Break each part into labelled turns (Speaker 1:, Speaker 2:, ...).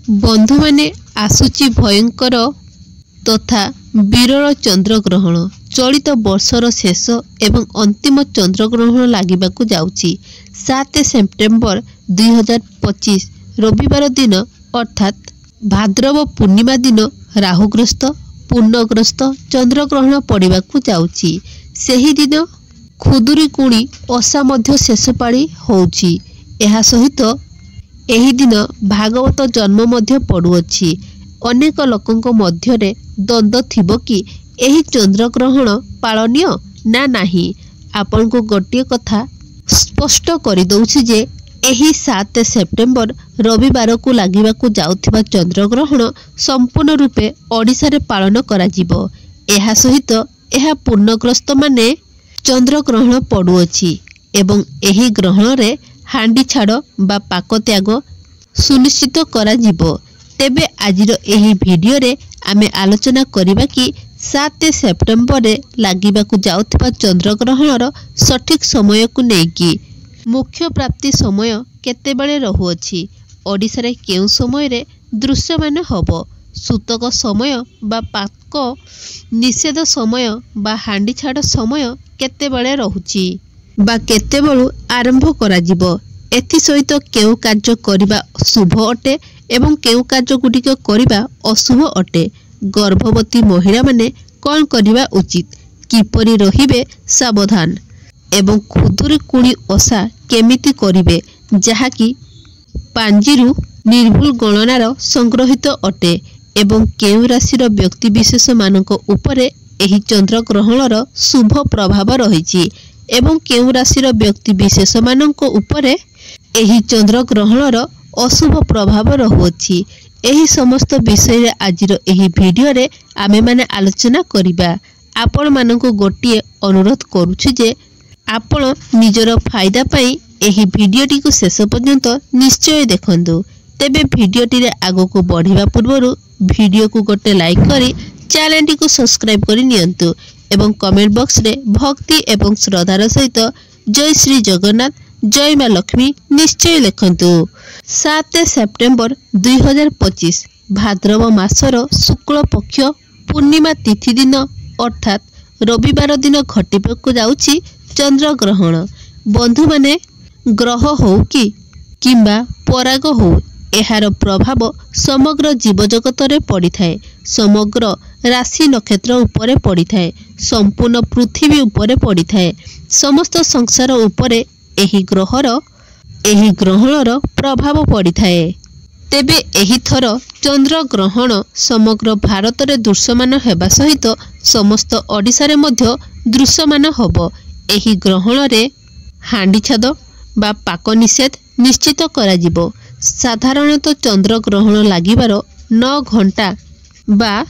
Speaker 1: बंधु माने आसुची भयंकर तथा विरल चंद्रग्रहण चलित वर्षर शेष एवं अंतिम चंद्रग्रहण लागिबाकु जाउची 7 सेप्टेम्बर 2025 रविवार दिन अर्थात भाद्रव पूर्णिमा दिन राहुग्रस्त पूर्णग्रस्त चंद्रग्रहण पड़िबाकु जाउची। सेही दिन खुदुरीकुणी ओषा मध्य शेष पाଳି होउची। एहा सहित एही दिन भागवत जन्म मध्य पड़ुअछि। अनेक लोकंक मध्यरे द्वंद्व थिबो कि एही चंद्रग्रहण पालनीय ना नाही। आपण को गोटे कथा स्पष्ट कर दउछि जे एही 7 सेप्टेम्बर रविवार को लागिबाकु जाउथिबा चंद्रग्रहण संपूर्ण रूपे ओडिशा रे पालन करा जिवो। एहा सहित एहा पूर्णग्रस्त माने चंद्रग्रहण पड़ुअछि एवं एही ग्रहण रे हांडी छाड़ बा पाक त्याग सुनिश्चित करा जिवो। तेबे आजिर एही वीडियो रे आमे आलोचना करिबा कि 7 सेप्टेम्बर रे लागिबाकु जाउथिबा चंद्रग्रहणर सठिक समय को नेकी मुख्य प्राप्ति समय केते बेले रहुअछि, ओडिसा रे केउ समय रे दृश्यमान हबो, सूतक समय बा पाक निषेध समय बा हांडी छाड़ समय केते बेले रहुछि बा केते बेलु आरंभ करा जिवो। एथि सहित केउ कार्य करिबा शुभ अटे एवं केउ कार्य गुडिक करिबा अशुभ अटे। गर्भवती महिला माने कौन करिबा उचित, किपरि रहिबे सावधान एवं खुदुरीकुणी ओषा केमिति करिबे जहाँकि पांजीरु निर्भुल गणनार संग्रहित अटे एवं केउ राशिर व्यक्ति विशेष मानक उपरे एही चंद्रग्रहणर शुभ प्रभाव रहिछि एवं केउ राशिर व्यक्ति विशेष मानक उपरे एही चंद्रग्रहणर अशुभ प्रभाव रहुअछि। एही समस्त विषय रे आजिर एही वीडियो रे आमे माने आलोचना करिबा। आपण मानकु गोटिए अनुरोध करूछि जे आपण निजर फायदा पाई एही वीडियोटी को शेष पर्यंत निश्चय देखंतु। तेबे वीडियोटी रे आगो को बढ़िबा पूर्वरु वीडियो को गोटे लाइक करी चैनल को सब्सक्राइब करी नियंतु एवं कमेंट बॉक्स रे भक्ति एवं श्रद्धार सहित जय श्री जगन्नाथ जय मां लक्ष्मी निश्चय लिखंतु। 7 सेप्टेम्बर 2025 भाद्रव मासर शुक्ल पक्ष पूर्णिमा तिथि दिन अर्थात रविवार दिन घटिबाकु जाउछि चंद्रग्रहण। बंधु माने ग्रह हो किंबा पराग हो एहार प्रभाव समग्र जीवजगत रे पड़ी थाए, समग्र राशि नक्षत्र उपरे पड़ी थाए, संपूर्ण पृथ्वी उपरे पड़ी थाए, समस्त संसार उपरे एही ग्रहणर प्रभाव पड़ी थाए। तेबे एही थर चंद्रग्रहण समग्र भारत रे दृश्यमान हेबा सहित समस्त ओडिशा रे मध्य दृश्यमान हबो। एही ग्रहण रे हांडी छाद बा पाक निषेध निश्चित करा जिवो। साधारणतः चंद्रग्रहण लागिबार 9 घंटा बा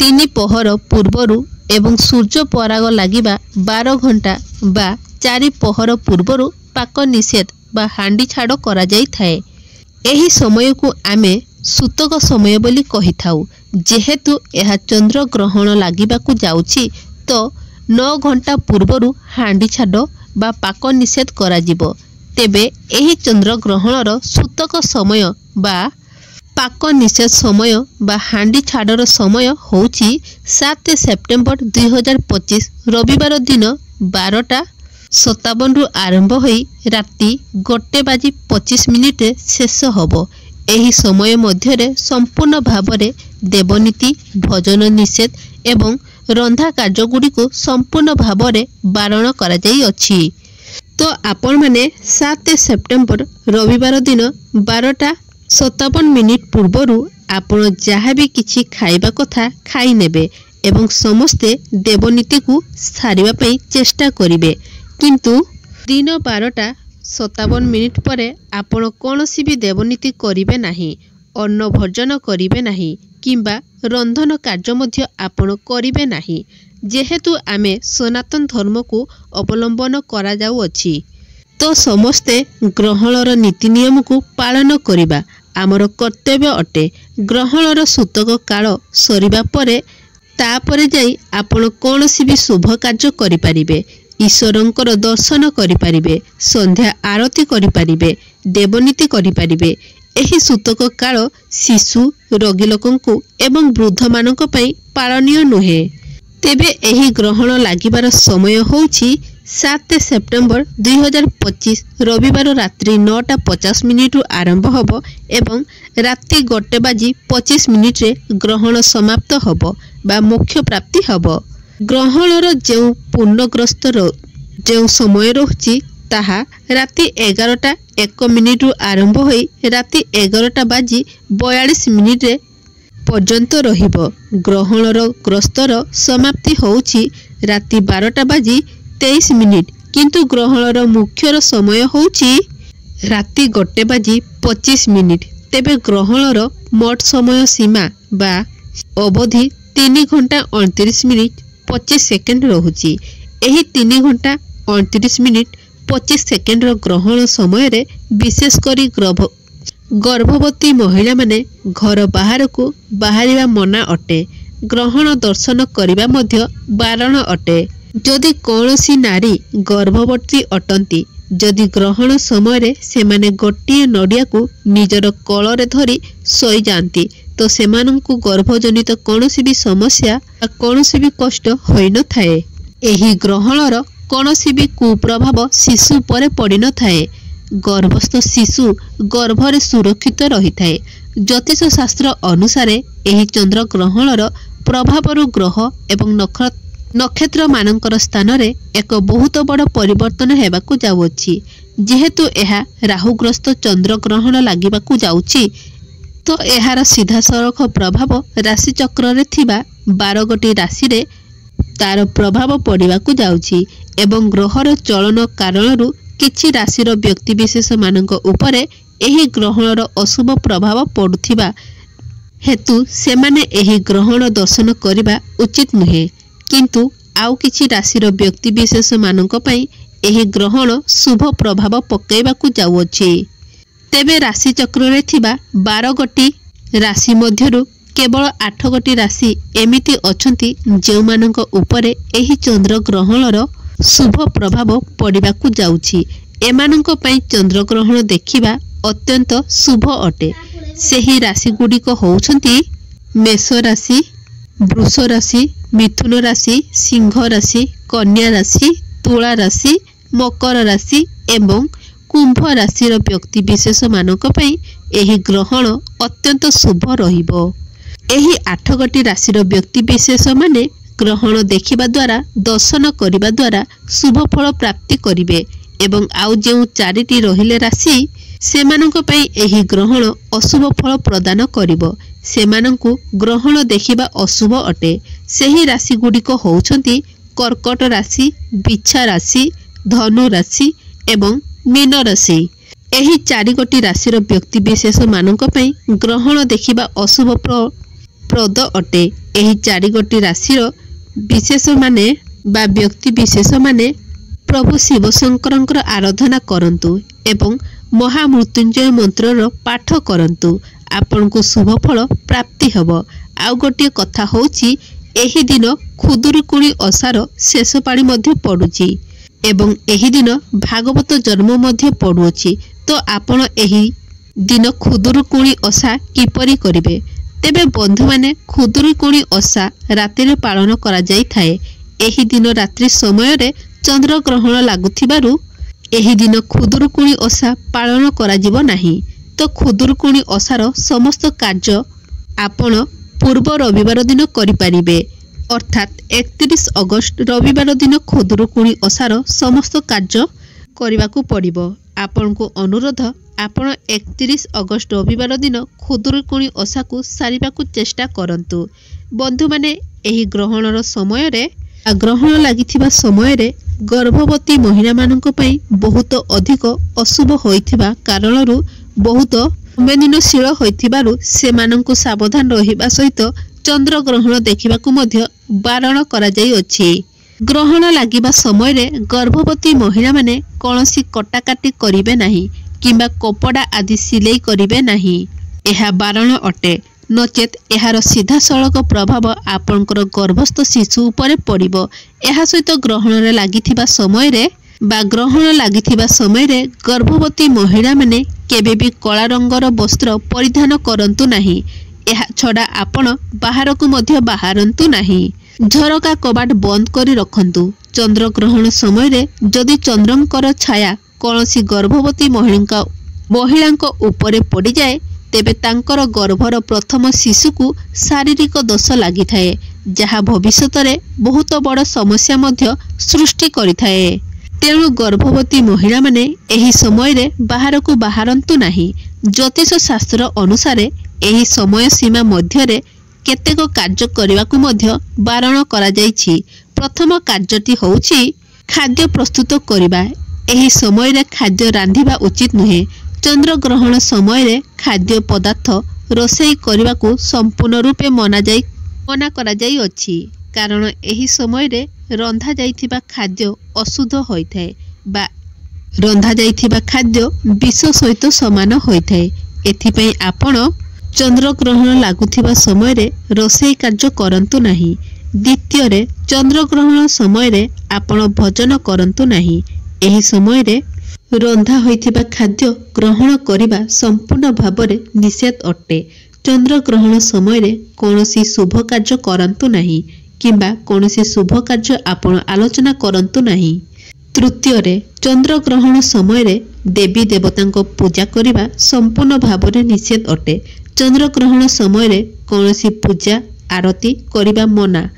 Speaker 1: 3 पहर पूर्वरु एवं सूर्य पराग लागिबा 12 घंटा बा 4 पहर पूर्वरु पाक निषेध बा हांडी छाड़ करा जाई थाए। एही समय को आमे सूतक समय बोली कहि थाउ। जेहेतु एहा चंद्रग्रहण लागिबाकु जाउछि तो 9 घंटा पूर्वरु हांडी छाड़ बा पाक निषेध करा जिवो। तेबे एही चंद्रग्रहणर सूतक समय बा पाक निषेध समय बा हांडी छाड़र समय होउछि 7 सेप्टेम्बर 2025 रविवार दिन 12:57 रु आरंभ होई राति 1:25 शेष होबो। एही समय मध्यरे संपूर्ण भावरे देवनीति भजन निषेध एवं रंधा कार्य गुडी को संपूर्ण भावरे बारण करा जाई अछि। तो आपण माने 7 सेप्टेम्बर रविवार दिन 12:57 पूर्वरु आपण जहाँ भी किछि खाइबा कथा खाई नेबे एवं समस्ते देवनीति को सारिबा पई चेष्टा करिवे, किंतु दिन 12:57 परे आपण कोनोसी भी देवनीति करिवे नाही, अन्न भोजन करिवे नाही किंबा रंधन कार्य मध्य आपण करिवे नाही। जेहेतु आमे सनातन धर्म को अवलंबन करा जाउ अछि तो समस्ते ग्रहणर नीति नियम को पालन करिबा आमर कर्तव्य अटे। ग्रहणर सूतक काल सरिबा परे तापरे जाई आपण कोनोसी भी शुभ कार्य करि परिबे, ईश्वरंकर दर्शन करि परिबे, संध्या आरती करि परिबे, देवनीति करि परिबे। ଏହି ସୂତକ କାଳ ଶିଶୁ ରୋଗୀ ଲୋକଙ୍କୁ ଏବଂ ବୃଦ୍ଧମାନଙ୍କ ପାଇଁ ପାଳନୀୟ ନୁହେଁ। ତେବେ ଏହି ଗ୍ରହଣ ଲାଗିବାର ସମୟ ହେଉଛି 7 ସେପ୍ଟେମ୍ବର 2025 ରବିବାର ରାତ୍ରି 9:50 ଆରମ୍ଭ ହେବ ଏବଂ ରାତି 1:25 ଗ୍ରହଣ ସମାପ୍ତ ହେବ ବା ମୋକ୍ଷ ପ୍ରାପ୍ତି ହେବ। ଗ୍ରହଣର ଯେଉଁ ପୂର୍ଣ୍ଣଗ୍ରସ୍ତ ଯେଉଁ ସମୟ ରହୁଛି ତାହା ରାତି 11:01 ଆରମ୍ଭ ହୋଇ ରାତି 11:42 ପର୍ଯ୍ୟନ୍ତ ରହିବ। ଗ୍ରହଣର ଗ୍ରସ୍ତର ସମାପ୍ତି ହେଉଛି ରାତି 12:23 କିନ୍ତୁ ଗ୍ରହଣର ମୁଖ୍ୟର ସମୟ ହେଉଛି ରାତି 1:25। ତେବେ ଗ୍ରହଣର ମୋଟ ସମୟ ସୀମା ବା ଅବଧି 3 ଘଣ୍ଟା 29 ମିନିଟ୍ 25 ସେକେଣ୍ଡ ରହୁଛି। ଏହି 3 ଘଣ୍ଟା 29 ମିନିଟ୍ 25 ସେକେଣ୍ଡର ଗ୍ରହଣ ସମୟରେ ବିଶେଷ କରି ଗର୍ଭବତୀ ମହିଳାମାନେ ଘର ବାହାରକୁ ବାହାରିବା ମନା ଅଟେ। ଗ୍ରହଣ ଦର୍ଶନ କରିବା ମଧ୍ୟ ବାରଣ ଅଟେ। ଯଦି କୌଣସି ନାରୀ ଗର୍ଭବତୀ ଅଟନ୍ତି, ଯଦି ଗ୍ରହଣ ସମୟରେ ସେମାନେ ଗୋଟିଏ ନଡ଼ିଆକୁ ନିଜର କୋଳରେ ଧରି ଶୋଇଯାଆନ୍ତି ତ ସେମାନଙ୍କୁ ଗର୍ଭଜନିତ କୌଣସି ବି ସମସ୍ୟା ବା କୌଣସି ବି କଷ୍ଟ ହୋଇନଥାଏ। ଏହି ଗ୍ରହଣର କୌଣସି ବି କୁପ୍ରଭାବ ଶିଶୁ ଉପରେ ପଡ଼ିନଥାଏ। ଗର୍ଭସ୍ଥ ଶିଶୁ ଗର୍ଭରେ ସୁରକ୍ଷିତ ରହିଥାଏ। ଜ୍ୟୋତିଷ ଶାସ୍ତ୍ର ଅନୁସାରେ ଏହି ଚନ୍ଦ୍ରଗ୍ରହଣର ପ୍ରଭାବରୁ ଗ୍ରହ ଏବଂ ନକ୍ଷତ୍ରମାନଙ୍କର ସ୍ଥାନରେ ଏକ ବହୁତ ବଡ଼ ପରିବର୍ତ୍ତନ ହେବାକୁ ଯାଉଅଛି। ଯେହେତୁ ଏହା ରାହୁଗ୍ରସ୍ତ ଚନ୍ଦ୍ରଗ୍ରହଣ ଲାଗିବାକୁ ଯାଉଛି ତ ଏହାର ସିଧାସଳଖ ପ୍ରଭାବ ରାଶିଚକ୍ରରେ ଥିବା 12 ଗୋଟି ରାଶିରେ ତାର ପ୍ରଭାବ ପଡ଼ିବାକୁ ଯାଉଛି ଏବଂ ଗ୍ରହର ଚଳନ କାରଣରୁ କିଛି ରାଶିର ବ୍ୟକ୍ତିବିଶେଷମାନଙ୍କ ଉପରେ ଏହି ଗ୍ରହଣର ଅଶୁଭ ପ୍ରଭାବ ପଡ଼ୁଥିବା ହେତୁ ସେମାନେ ଏହି ଗ୍ରହଣ ଦର୍ଶନ କରିବା ଉଚିତ ନୁହେଁ। କିନ୍ତୁ ଆଉ କିଛି ରାଶିର ବ୍ୟକ୍ତିବିଶେଷମାନଙ୍କ ପାଇଁ ଏହି ଗ୍ରହଣ ଶୁଭ ପ୍ରଭାବ ପକାଇବାକୁ ଯାଉଅଛି। ତେବେ ରାଶିଚକ୍ରରେ ଥିବା 12 ଗୋଟି ରାଶି ମଧ୍ୟରୁ କେବଳ 8 ଗୋଟି ରାଶି ଏମିତି ଅଛନ୍ତି ଯେଉଁମାନଙ୍କ ଉପରେ ଏହି ଚନ୍ଦ୍ରଗ୍ରହଣର ଶୁଭ ପ୍ରଭାବ ପଡ଼ିବାକୁ ଯାଉଛି। ଏମାନଙ୍କ ପାଇଁ ଚନ୍ଦ୍ରଗ୍ରହଣ ଦେଖିବା ଅତ୍ୟନ୍ତ ଶୁଭ ଅଟେ। ସେହି ରାଶିଗୁଡ଼ିକ ହେଉଛନ୍ତି ମେଷ ରାଶି, ବୃଷ ରାଶି, ମିଥୁନ ରାଶି, ସିଂହ ରାଶି, କନ୍ୟା ରାଶି, ତୁଳା ରାଶି, ମକର ରାଶି ଏବଂ କୁମ୍ଭ ରାଶିର ବ୍ୟକ୍ତିବିଶେଷମାନଙ୍କ ପାଇଁ ଏହି ଗ୍ରହଣ ଅତ୍ୟନ୍ତ ଶୁଭ ରହିବ। ଏହି 8 ଗୋଟି ରାଶିର ବ୍ୟକ୍ତିବିଶେଷମାନେ ଗ୍ରହଣ ଦେଖିବା ଦ୍ୱାରା ଦର୍ଶନ କରିବା ଦ୍ୱାରା ଶୁଭ ଫଳ ପ୍ରାପ୍ତି କରିବେ ଏବଂ ଆଉ ଯେଉଁ 4ଟି ରହିଲେ ରାଶି ସେମାନଙ୍କ ପାଇଁ ଏହି ଗ୍ରହଣ ଅଶୁଭ ଫଳ ପ୍ରଦାନ କରିବ। ସେମାନଙ୍କୁ ଗ୍ରହଣ ଦେଖିବା ଅଶୁଭ ଅଟେ। ସେହି ରାଶିଗୁଡ଼ିକ ହେଉଛନ୍ତି କର୍କଟ ରାଶି, ବିଛା ରାଶି, ଧନୁ ରାଶି ଏବଂ ମୀନ ରାଶି। ଏହି 4 ଗୋଟି ରାଶିର ବ୍ୟକ୍ତିବିଶେଷମାନଙ୍କ ପାଇଁ ଗ୍ରହଣ ଦେଖିବା ଅଶୁଭ ପ୍ରଦ ଅଟେ। ଏହି 4 ଗୋଟି ରାଶିର ବିଶେଷମାନେ ବା ବ୍ୟକ୍ତିବିଶେଷମାନେ ପ୍ରଭୁ ଶିବଶଙ୍କରଙ୍କର ଆରାଧନା କରନ୍ତୁ ଏବଂ ମହାମୃତ୍ୟୁଞ୍ଜୟ ମନ୍ତ୍ରର ପାଠ କରନ୍ତୁ। ଆପଣଙ୍କୁ ଶୁଭ ଫଳ ପ୍ରାପ୍ତି ହେବ। ଆଉ ଗୋଟିଏ କଥା ହେଉଛି ଏହି ଦିନ ଖୁଦୁରୁକୁଣି ଓଷାର ଶେଷ ପାଳି ମଧ୍ୟ ପଡ଼ୁଛି ଏବଂ ଏହି ଦିନ ଭାଗବତ ଜନ୍ମ ମଧ୍ୟ ପଡ଼ୁଅଛି। ତ ଆପଣ ଏହି ଦିନ ଖୁଦୁରୁକୁଣି ଓଷା କିପରି କରିବେ? ତେବେ ବନ୍ଧୁମାନେ, ଖୁଦୁରୁକୁଣି ଓଷା ରାତିରେ ପାଳନ କରାଯାଇଥାଏ। ଏହି ଦିନ ରାତ୍ରି ସମୟରେ ଚନ୍ଦ୍ରଗ୍ରହଣ ଲାଗୁଥିବାରୁ ଏହି ଦିନ ଖୁଦୁରୁକୁଣି ଓଷା ପାଳନ କରାଯିବ ନାହିଁ। ତ ଖୁଦୁରୁକୁଣି ଓଷାର ସମସ୍ତ କାର୍ଯ୍ୟ ଆପଣ ପୂର୍ବ ରବିବାର ଦିନ କରିପାରିବେ। ଅର୍ଥାତ୍ 31 ଅଗଷ୍ଟ ରବିବାର ଦିନ ଖୁଦୁରୁକୁଣି ଓଷାର ସମସ୍ତ କାର୍ଯ୍ୟ କରିବାକୁ ପଡ଼ିବ। ଆପଣଙ୍କୁ ଅନୁରୋଧ, ଆପଣ 31 ଅଗଷ୍ଟ ରବିବାର ଦିନ ଖୁଦୁରୁକୁଣି ଓଷାକୁ ସାରିବାକୁ ଚେଷ୍ଟା କରନ୍ତୁ। ବନ୍ଧୁମାନେ, ଏହି ଗ୍ରହଣର ସମୟରେ ଗ୍ରହଣ ଲାଗିଥିବା ସମୟରେ ଗର୍ଭବତୀ ମହିଳାମାନଙ୍କ ପାଇଁ ବହୁତ ଅଧିକ ଅଶୁଭ ହୋଇଥିବା କାରଣରୁ ବହୁତ ସମ୍ବେଦନଶୀଳ ହୋଇଥିବାରୁ ସେମାନଙ୍କୁ ସାବଧାନ ରହିବା ସହିତ ଚନ୍ଦ୍ରଗ୍ରହଣ ଦେଖିବାକୁ ମଧ୍ୟ ବାରଣ କରାଯାଇଅଛି। ଗ୍ରହଣ ଲାଗିବା ସମୟରେ ଗର୍ଭବତୀ ମହିଳାମାନେ କୌଣସି କଟାକାଟି କରିବେ ନାହିଁ କିମ୍ବା କପଡ଼ା ଆଦି ସିଲେଇ କରିବେ ନାହିଁ। ଏହା ବାରଣ ଅଟେ। ନଚେତ୍ ଏହାର ସିଧାସଳଖ ପ୍ରଭାବ ଆପଣଙ୍କର ଗର୍ଭସ୍ଥ ଶିଶୁ ଉପରେ ପଡ଼ିବ। ଏହା ସହିତ ଗ୍ରହଣରେ ଲାଗିଥିବା ସମୟରେ ଗର୍ଭବତୀ ମହିଳାମାନେ केबे भी कला रंगर वस्त्र परिधान करंतु नाही। एहा छडा आपण बाहरकु मध्य बाहरंतु नाही। झरका कबाट बंद करी रखंतु। चंद्र ग्रहण समय रे जदि चंद्रंकर छाया कौनसी गर्भवती महिला उपरे पड़ी जाए तेबे तांकर गर्भर प्रथम शिशु को शारीरिक दोष लगी थाए, जहा भविष्यत रे बहुत बड़ समस्या मध्य सृष्टि करिथाए। तेणु गर्भवती महिला माने एही समय रे बाहर को बाहरंतु नाही। ज्योतिष शास्त्र अनुसार एही समय सीमा मध्य रे केतेक कार्य करने को मध्य बारण करा जाइछि। प्रथम कार्यटी होउछि खाद्य प्रस्तुत करिबा। एही समय रे खाद्य रांधिबा उचित नुहे। चंद्र ग्रहण समय रे खाद्य पदार्थ रोषेई करने को संपूर्ण रूपे मना करा जाई अछि, कारण एही समय रे रंधा जाइथिबा खाद्य अशुद्ध होइथाए बा रंधा जाइथिबा खाद्य विष सहित समान होइथाए। एथिपई आपण चंद्र ग्रहण लागुथिबा समय रे रोषेई कार्य करंतु नाही। द्वितीय रे चंद्र ग्रहण समय रे आपण भोजन करंतु नाही। एही समय रे रंधा होइथिबा खाद्य ग्रहण करिबा संपूर्ण भाबरे निषेध अटे। चंद्र ग्रहण समय रे कोनोसी शुभ कार्य करंतु नाही किंबा कोनोसी शुभ कार्य आपण आलोचना करंतु नाही। तृतीय रे चंद्र ग्रहण समय रे देवी देवतांको पूजा करिबा संपूर्ण भाबरे निषेध अटे। चंद्र ग्रहण समय रे कोनोसी पूजा आरती करिबा मना।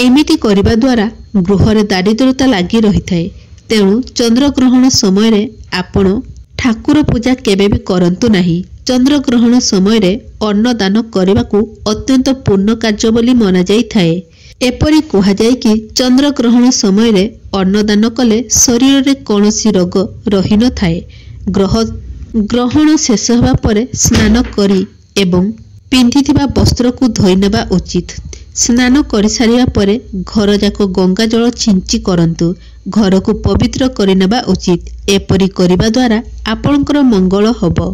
Speaker 1: एमिति करिबा द्वारा गृह रे दारिद्रता लागि रहिथाए। तेणु चंद्र ग्रहण समय रे आपण ठाकुर पूजा केबे भी करंतु नाही। चंद्र ग्रहण समय रे अन्न दान करबाकू अत्यंत पुण्य कार्य बोली मना जाई थाए। एपरि कहा जाय कि चंद्र ग्रहण समय रे अन्न दान कले शरीर रे कोनोसी रोग रहि न थाए। ग्रहण शेष होबा परे स्नान करी एवं पिंधिथिबा वस्त्र को धोई नेबा उचित। स्नान करि सारिया परे घर जाक गंगा जल छिंची करंतु। घर को पवित्र करि नेबा उचित। एपरि करिबा द्वारा आपणकर मंगल होबो।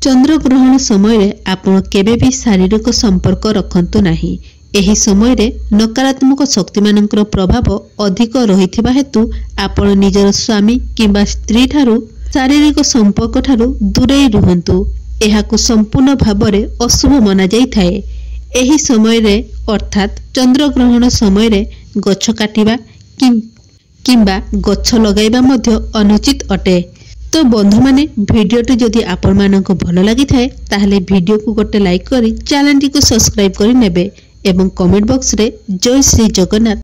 Speaker 1: चंद्र ग्रहण समय रे आपण केबे भी शारीरिक संपर्क रखंतु नाही। एही समय रे नकारात्मक शक्ति मानकर प्रभाव अधिक रहिथिबा हेतु आपण निजर स्वामी किंबा स्त्री ठारू शारीरिक संपर्क ठारू दूरेई रुहंतु। एहाकु संपूर्ण भाबरे अशुभ मना जाई थाए। एही समय रे अर्थात चंद्र ग्रहण समय रे गछ काटिबा किंबा गछ लगाइबा मध्य अनुचित अटे। तो बंधु माने भिडियोटी जदि आपण मानक भल लागि थाए ताहले भिडियो को गोटे लाइक करी चैनल टी को सब्सक्राइब करी नेबे एवं कमेंट बॉक्स रे जय श्री जगन्नाथ